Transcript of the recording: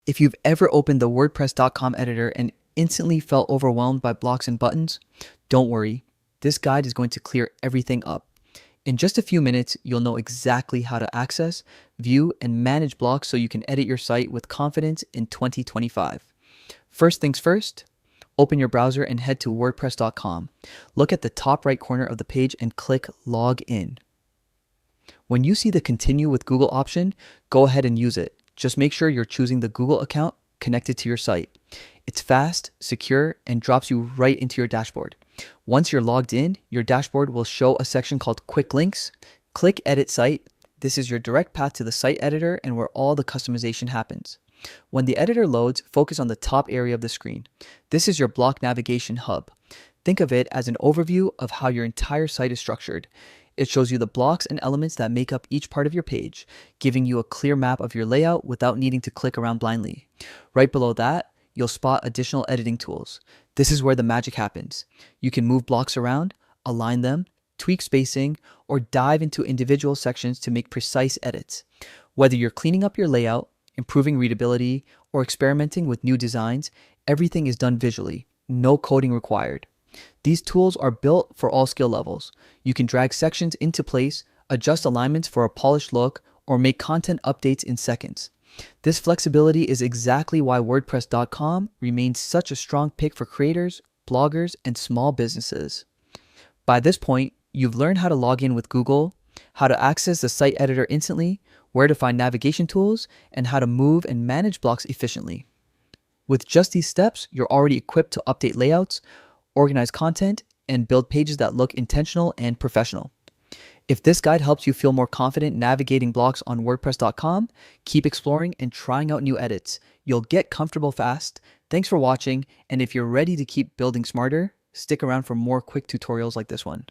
If you've ever opened the WordPress.com editor and instantly felt overwhelmed by blocks and buttons, don't worry. This guide is going to clear everything up. In just a few minutes, you'll know exactly how to access, view, and manage blocks so you can edit your site with confidence in 2025. First things first, open your browser and head to WordPress.com. Look at the top right corner of the page and click Log In. When you see the Continue with Google option, go ahead and use it. Just make sure you're choosing the Google account connected to your site. It's fast, secure, and drops you right into your dashboard. Once you're logged in, your dashboard will show a section called Quick Links. Click Edit Site. This is your direct path to the site editor and where all the customization happens. When the editor loads, focus on the top area of the screen. This is your block navigation hub. Think of it as an overview of how your entire site is structured. It shows you the blocks and elements that make up each part of your page, giving you a clear map of your layout without needing to click around blindly. Right below that, you'll spot additional editing tools. This is where the magic happens. You can move blocks around, align them, tweak spacing, or dive into individual sections to make precise edits. Whether you're cleaning up your layout, improving readability, or experimenting with new designs, everything is done visually. No coding required. These tools are built for all skill levels. You can drag sections into place, adjust alignments for a polished look, or make content updates in seconds. This flexibility is exactly why WordPress.com remains such a strong pick for creators, bloggers, and small businesses. By this point, you've learned how to log in with Google, how to access the site editor instantly, where to find navigation tools, and how to move and manage blocks efficiently. With just these steps, you're already equipped to update layouts, organize content, and build pages that look intentional and professional. If this guide helps you feel more confident navigating blocks on WordPress.com, keep exploring and trying out new edits. You'll get comfortable fast. Thanks for watching, and if you're ready to keep building smarter, stick around for more quick tutorials like this one.